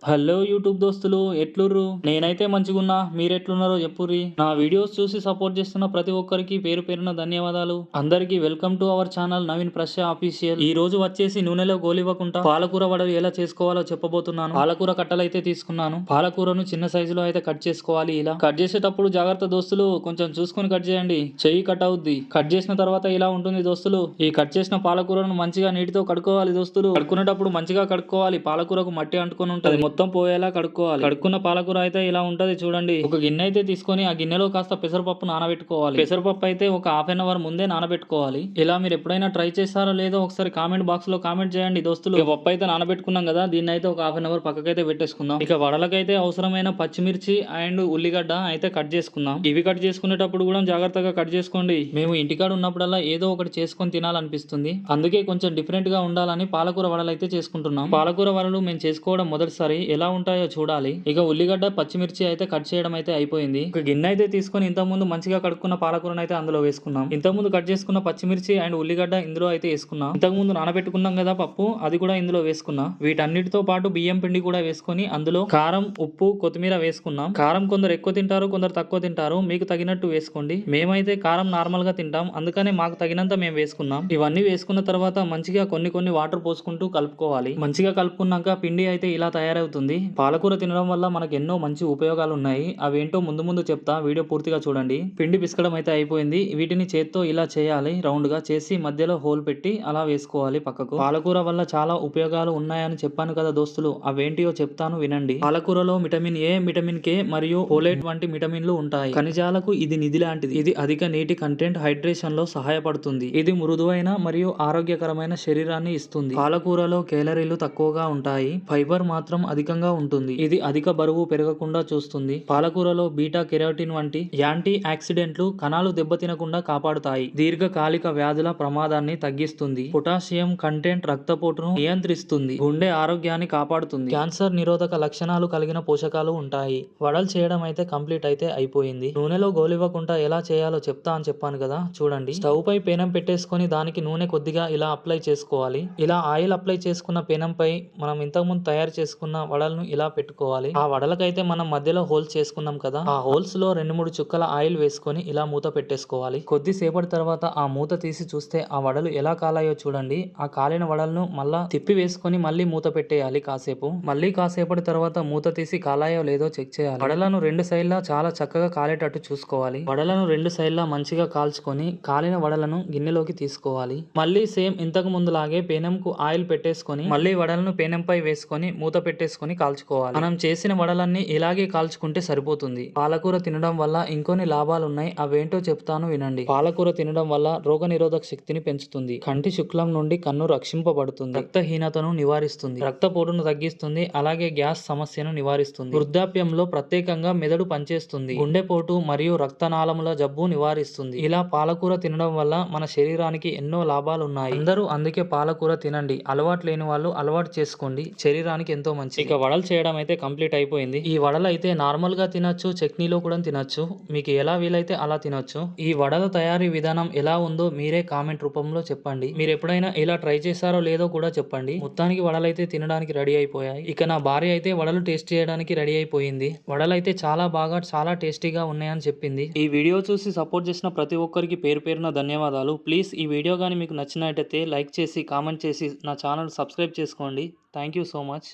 Hello YouTube దోస్తులు, ఎట్లుర్రు? నేనైతే మంచిగున్నా. మీరెట్లున్నారో చెప్పుర్రి. నా వీడియోస్ చూసి సపోర్ట్ చేస్తున్న ప్రతి ఒక్కరికి పేరు పేరున ధన్యవాదాలు. అందరికీ welcome to our channel Naveen ప్రశ్య ఆఫీషియల్. ఈ రోజు వచ్చేసి నూనెలో గోలివ్వకుండా పాలకూర వడలు ఎలా చేసుకోవాలో చెప్పబోతున్నాను. పాలకూర కట్టలు అయితే తీసుకున్నాను. పాలకూరను చిన్న సైజులో అయితే కట్ చేసుకోవాలి. ఇలా కట్ చేసేటప్పుడు జాగ్రత్త దోస్తులు, కొంచెం చూసుకొని కట్ చేయండి, చెయ్యి కట్ అవుద్ది. కట్ చేసిన తర్వాత ఇలా ఉంటుంది దోస్తులు. ఈ కట్ చేసిన పాలకూరను మంచిగా నీటితో కడుక్కోవాలి దోస్తులు. కడుక్కునేటప్పుడు మంచిగా కడుక్కోవాలి. పాలకూరకు మట్టి అంటుకొని ఉంటది, మొత్తం పోయేలా కడుక్కోవాలి. కడుక్కున్న పాలకూర అయితే ఇలా ఉంటది చూడండి. ఒక గిన్నె అయితే తీసుకొని ఆ గిన్నెలో కాస్త పెసరపప్పు నానబెట్టుకోవాలి. పెసరపప్పు అయితే ఒక ½ ముందే నానబెట్టుకోవాలి. ఇలా మీరు ఎప్పుడైనా ట్రై చేస్తారో లేదో ఒకసారి కామెంట్ బాక్స్ లో కామెంట్ చేయండి దోస్తులు. ఇక పప్పు అయితే నానబెట్టుకున్నాం కదా, దీన్ని అయితే ఒక ½ పక్కకైతే పెట్టేసుకుందాం. ఇక వడలకైతే అవసరమైన పచ్చిమిర్చి అండ్ ఉల్లిగడ్డ అయితే కట్ చేసుకుందాం. ఇవి కట్ చేసుకునేటప్పుడు కూడా జాగ్రత్తగా కట్ చేసుకోండి. మేము ఇంటికాడ ఉన్నప్పుడల్లా ఏదో ఒకటి చేసుకొని తినాలనిపిస్తుంది, అందుకే కొంచెం డిఫరెంట్ గా ఉండాలని పాలకూర వడలు అయితే చేసుకుంటున్నాం. పాలకూర వడలు మేము చేసుకోవడం మొదటిసారి, ఎలా ఉంటాయో చూడాలి. ఇక ఉల్లిగడ్డ పచ్చిమిర్చి అయితే కట్ చేయడం అయితే అయిపోయింది. ఒక గిన్నె అయితే తీసుకొని ఇంతకుముందు మంచిగా కడుక్కున్న పాలకూరను అయితే అందులో వేసుకున్నాం. ఇంతకుముందు కట్ చేసుకున్న పచ్చిమిర్చి అండ్ ఉల్లిగడ్డ ఇందులో అయితే వేసుకున్నాం. ఇంతకుముందు నానబెట్టుకున్నాం కదా పప్పు, అది కూడా ఇందులో వేసుకున్నాం. వీటన్నిటితో పాటు బియ్యం పిండి కూడా వేసుకొని అందులో కారం, ఉప్పు, కొత్తిమీర వేసుకున్నాం. కారం కొందరు ఎక్కువ తింటారు, కొందరు తక్కువ తింటారు, మీకు తగినట్టు వేసుకోండి. మేమైతే కారం నార్మల్ గా తింటాం, అందుకనే మాకు తగినంత మేము వేసుకున్నాం. ఇవన్నీ వేసుకున్న తర్వాత మంచిగా కొన్ని వాటర్ పోసుకుంటూ కలుపుకోవాలి. మంచిగా కలుపుకున్నాక పిండి అయితే ఇలా తయారవుతుంది. పాలకూర తినడం వల్ల మనకు ఎన్నో మంచి ఉపయోగాలు ఉన్నాయి. అవేంటో ముందు ముందు చెప్తా, వీడియో పూర్తిగా చూడండి. పిండి పిసకడం అయితే అయిపోయింది. వీటిని చేత్తో ఇలా చేయాలి, రౌండ్ గా చేసి మధ్యలో హోల్ పెట్టి అలా వేసుకోవాలి పక్కకు. పాలకూర వల్ల చాలా ఉపయోగాలు ఉన్నాయని చెప్పాను కదా దోస్తులు, అవేంటియో చెప్తాను వినండి. పాలకూరలో విటమిన్ ఏ, విటమిన్ కే మరియు ఫోలేట్ వంటి విటమిన్లు ఉంటాయి. ఖనిజాలకు ఇది నిధి లాంటిది. ఇది అధిక నీటి కంటెంట్, హైడ్రేషన్ లో సహాయపడుతుంది. ఇది మృదువైన మరియు ఆరోగ్యకరమైన శరీరాన్ని ఇస్తుంది. పాలకూరలో కేలరీలు తక్కువగా ఉంటాయి, ఫైబర్ మాత్రం అధికంగా ఉంటుంది. ఇది అధిక బరువు పెరగకుండా చూస్తుంది. పాలకూరలో బీటా కెరోటిన్ వంటి యాంటీ ఆక్సిడెంట్లు కణాలు దెబ్బతినకుండా కాపాడుతాయి. దీర్ఘకాలిక వ్యాధుల ప్రమాదాన్ని తగ్గిస్తుంది. పొటాషియం కంటెంట్ రక్తపోటును నియంత్రిస్తుంది. గుండె ఆరోగ్యాన్ని కాపాడుతుంది. క్యాన్సర్ నిరోధక లక్షణాలు కలిగిన పోషకాలు ఉంటాయి. వడలు చేయడం అయితే కంప్లీట్ అయితే అయిపోయింది. నూనెలో గోలివ్వకుండా ఎలా చేయాలో చెప్తా అని చెప్పాను కదా, చూడండి. స్టవ్ పై పేనం పెట్టేసుకొని దానికి నూనె కొద్దిగా ఇలా అప్లై చేసుకోవాలి. ఇలా ఆయిల్ అప్లై చేసుకున్న పేనంపై మనం ఇంతకుముందు తయారు చేసుకున్న వడలను ఇలా పెట్టుకోవాలి. ఆ వడలకైతే మనం మధ్యలో హోల్స్ చేసుకున్నాం కదా, ఆ హోల్స్ లో 2-3 చుక్కల ఆయిల్ వేసుకొని ఇలా మూత పెట్టేసుకోవాలి. కొద్దిసేపటి తర్వాత ఆ మూత తీసి చూస్తే ఆ వడలు ఎలా కాలాయో చూడండి. ఆ కాలిన వడలను మళ్ళా తిప్పి వేసుకొని మళ్ళీ మూత పెట్టేయాలి కాసేపు. మళ్ళీ కాసేపటి తర్వాత మూత తీసి కాలాయో లేదో చెక్ చేయాలి. వడలను 2 సైడ్లా చాలా చక్కగా కాలేటట్టు చూసుకోవాలి. వడలను 2 సైడ్లా మంచిగా కాల్చుకొని కాలిన వడలను గిన్నెలోకి తీసుకోవాలి. మళ్ళీ సేమ్ ఇంతకు ముందులాగే పేనంకు ఆయిల్ పెట్టేసుకొని మళ్ళీ వడలను పేనంపై వేసుకొని మూత పెట్టేసుకొని కాల్చుకోవాలి. మనం చేసిన వడలన్నీ ఇలాగే కాల్చుకుంటే సరిపోతుంది. పాలకూర తినడం వల్ల ఇంకొన్ని లాభాలు ఉన్నాయి, అవేంటో చెప్తాను వినండి. పాలకూర తినడం వల్ల రోగనిరోధక శక్తిని పెంచుతుంది. కంటి శుక్లం నుండి కన్ను రక్షింపబడుతుంది. రక్తహీనతను నివారిస్తుంది. రక్తపోటును తగ్గిస్తుంది. అలాగే గ్యాస్ సమస్యను నివారిస్తుంది. వృద్ధాప్యంలో ప్రత్యేకంగా మెదడు పనిచేస్తుంది. గుండెపోటు మరియు రక్తనాళముల జబ్బు నివారిస్తుంది. ఇలా పాలకూర తినడం వల్ల మన శరీరానికి ఎన్నో లాభాలు ఉన్నాయి. అందరూ అందుకే పాలకూర తినండి. అలవాటు లేని వాళ్ళు అలవాటు చేసుకోండి, శరీరానికి ఎంతో మంచిది. ఇక వడలు చేయడం అయితే కంప్లీట్ అయిపోయింది. ఈ వడలు అయితే నార్మల్ గా తినొచ్చు, చట్నీలో కూడా తినొచ్చు, మీకు ఎలా వీలైతే అలా తినొచ్చు. ఈ వడల తయారీ విధానం ఎలా ఉందో మీరే కామెంట్ రూపంలో చెప్పండి. మీరు ఎప్పుడైనా ఇలా ట్రై చేశారో లేదో కూడా చెప్పండి. మొత్తానికి వడలు అయితే తినడానికి రెడీ అయిపోయాయి. ఇక నా భార్య అయితే వడలు టేస్ట్ చేయడానికి రెడీ అయిపోయింది. వడలు అయితే చాలా టేస్టీగా ఉన్నాయని చెప్పింది. ఈ వీడియో చూసి సపోర్ట్ చేసిన ప్రతి ఒక్కరికి పేరు పేరున ధన్యవాదాలు. ప్లీజ్ ఈ వీడియో కానీ మీకు నచ్చినట్టయితే లైక్ చేసి కామెంట్ చేసి నా ఛానల్ సబ్స్క్రైబ్ చేసుకోండి. Thank you so much.